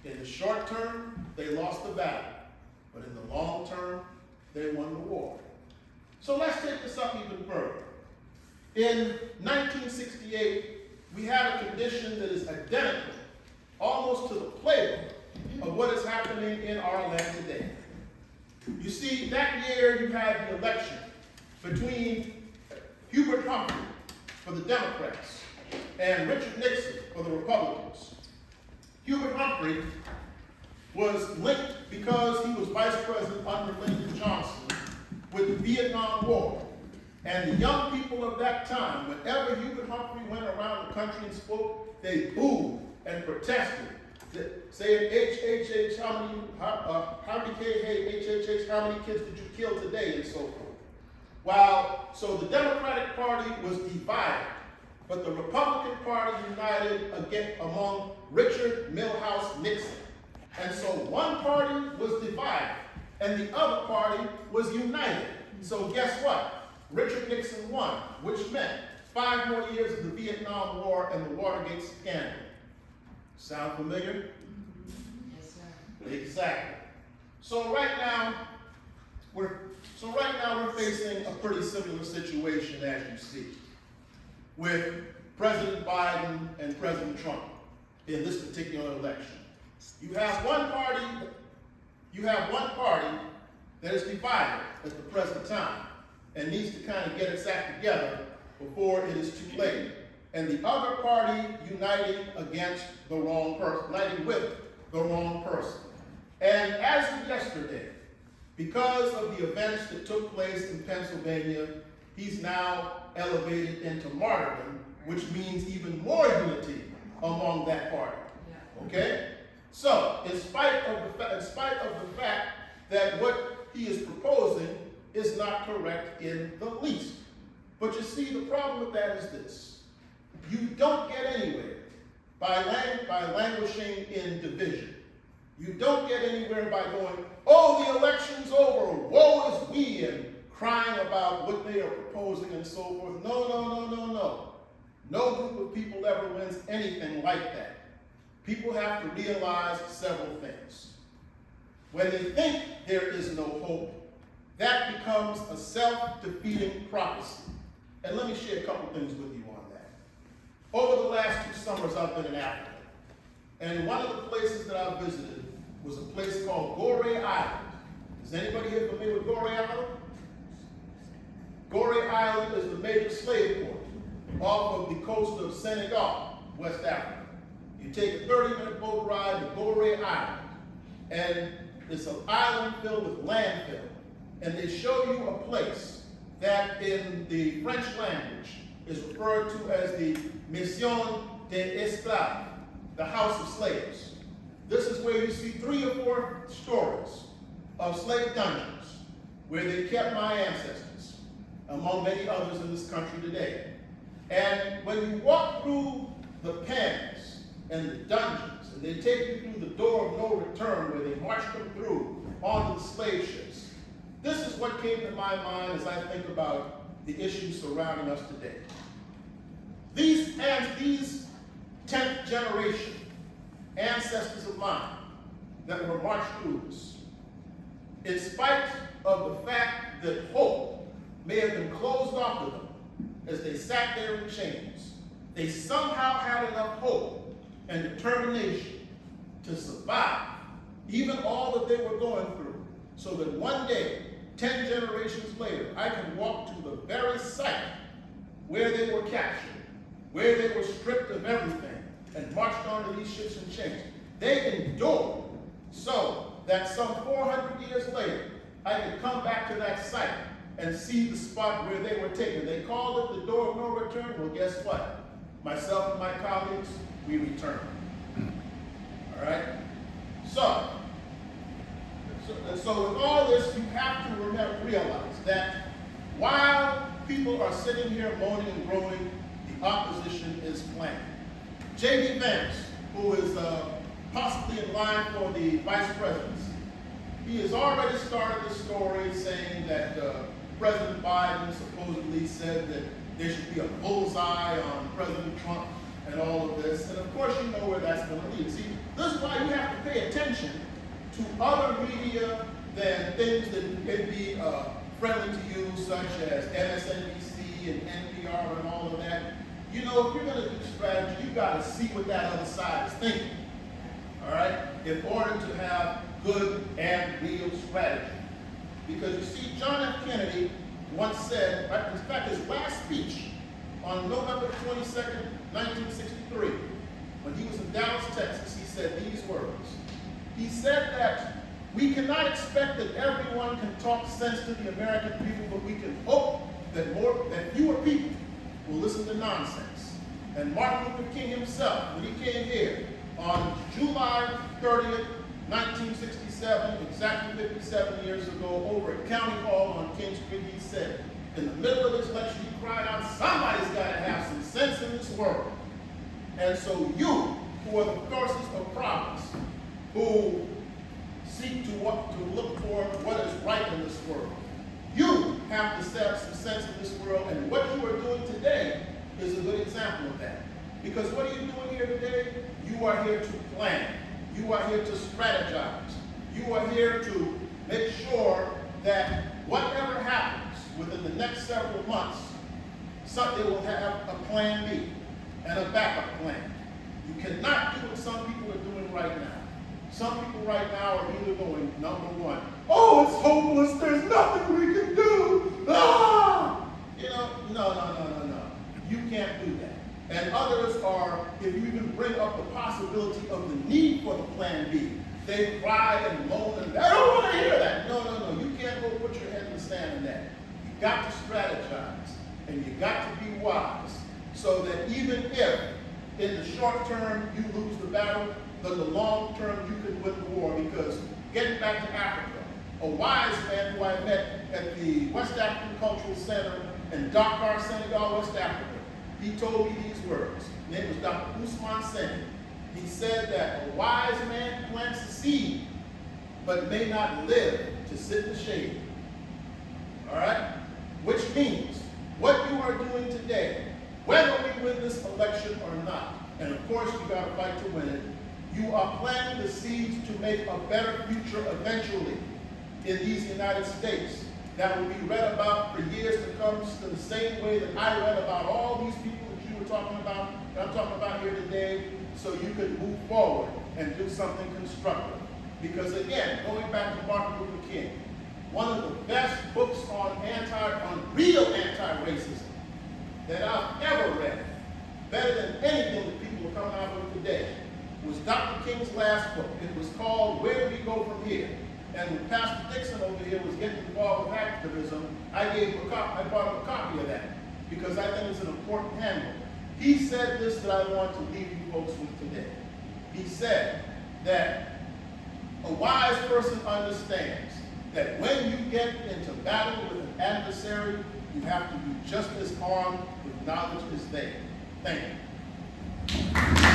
In the short term, they lost the battle, but in the long term, they won the war. So let's take this up even further. In 1968, we had a condition that is identical, almost to the playbook of what is happening in our land today. You see, that year you had the election between Hubert Humphrey for the Democrats and Richard Nixon for the Republicans. Hubert Humphrey was linked because he was vice president under Lyndon Johnson with the Vietnam War. And the young people of that time, whenever Hubert Humphrey went around the country and spoke, they booed and protested, saying, H, how many kids did you kill today, and so forth. So the Democratic Party was divided, but the Republican Party united again among Richard Milhouse Nixon. And so one party was divided, and the other party was united. So guess what? Richard Nixon won, which meant 5 more years of the Vietnam War and the Watergate scandal. Sound familiar? Yes, sir. Exactly. So right now we're facing a pretty similar situation, as you see, with President Biden and President Trump in this particular election. You have one party that is divided at the present time and needs to kind of get its act together before it is too late. And the other party uniting against the wrong person, uniting with the wrong person. And as of yesterday, because of the events that took place in Pennsylvania, he's now elevated into martyrdom, which means even more unity among that party. Okay? So, in spite of the fact that what he is proposing is not correct in the least. But you see, the problem with that is this. You don't get anywhere by languishing in division. You don't get anywhere by going, oh, the election's over, woe is we, and crying about what they are proposing and so forth. No. No group of people ever wins anything like that. People have to realize several things. When they think there is no hope, that becomes a self-defeating prophecy. And let me share a couple things with you on that. Over the last 2 summers, I've been in Africa. And one of the places that I visited was a place called Gorée Island. Is anybody here familiar with Gorée Island? Gorée Island is the major slave port off of the coast of Senegal, West Africa. You take a 30-minute boat ride to Gorée Island, and it's an island filled with landfill. And they show you a place that in the French language is referred to as the Maison des Esclaves, the house of slaves. This is where you see 3 or 4 stories of slave dungeons where they kept my ancestors, among many others in this country today. And when you walk through the pens and the dungeons, and they take you through the door of no return where they march them through onto the slave ships, this is what came to my mind as I think about the issues surrounding us today. These 10th generation ancestors of mine that were marched through this, in spite of the fact that hope may have been closed off to them as they sat there in chains, they somehow had enough hope and determination to survive even all that they were going through, so that one day, 10 generations later, I can walk to the very site where they were captured, where they were stripped of everything and marched onto these ships in chains. They endured so that some 400 years later, I could come back to that site and see the spot where they were taken. They called it the door of no return. Well, guess what? Myself and my colleagues, we returned. All right? So with all this, you have to realize that while people are sitting here moaning and groaning, the opposition is planning. J.D. Vance, who is possibly in line for the vice presidency, he has already started the story saying that President Biden supposedly said that there should be a bullseye on President Trump and all of this. And of course, you know where that's going to lead. See, this is why you have to to pay attention to other media than things that can be friendly to you, such as MSNBC and NPR and all of that. You know, if you're going to do strategy, you got to see what that other side is thinking. All right? In order to have good and real strategy. Because you see, John F. Kennedy once said, in fact, his last speech on November 22nd, 1963, when he was in Dallas, Texas, he said these words. He said that we cannot expect that everyone can talk sense to the American people, but we can hope that fewer people will listen to nonsense. And Martin Luther King himself, when he came here on July 30th, 1967, exactly 57 years ago, over at County Hall on King Street, he said, in the middle of his lecture, he cried out, somebody's got to have some sense in this world. And so you, who are the forces of progress, who seek to look for what is right in this world, you have to have some sense in this world, and what you are doing today is a good example of that. Because what are you doing here today? You are here to plan. You are here to strategize. You are here to make sure that whatever happens within the next several months, they will have a plan B and a backup plan. You cannot do what some people are doing right now. Some people right now are either going, number one, oh, it's hopeless, there's nothing we can do. Ah! You know, no. You can't do that. And others are, if you even bring up the possibility of the need for the plan B, they cry and moan and I don't want to hear that. No. You can't go put your head in the sand in that. You got to strategize and you got to be wise so that even if in the short term you lose the battle, then the long term you can win the war. Because getting back to Africa, a wise man who I met at the West African Cultural Center in Dakar, Senegal, West Africa, he told me these words. His name was Dr. Usman Sen. He said that a wise man plants a seed, but may not live to sit in the shade. All right? Which means, what you are doing today, whether we win this election or not, and of course you got to fight to win it, you are planting the seeds to make a better future eventually in these United States that will be read about for years to come, in the same way that I read about all these people that you were talking about, that I'm talking about here today, so you could move forward and do something constructive. Because again, going back to Martin Luther King, one of the best books on real anti-racism that I've ever read, better than anything that people are coming out with today, was Dr. King's last book. It was called Where Do We Go From Here? And when Pastor Dixon over here was getting involved with activism, I brought him a copy of that because I think it's an important handbook. He said this that I want to leave you folks with today. He said that a wise person understands that when you get into battle with an adversary, you have to be just as armed with knowledge as they. Thank you.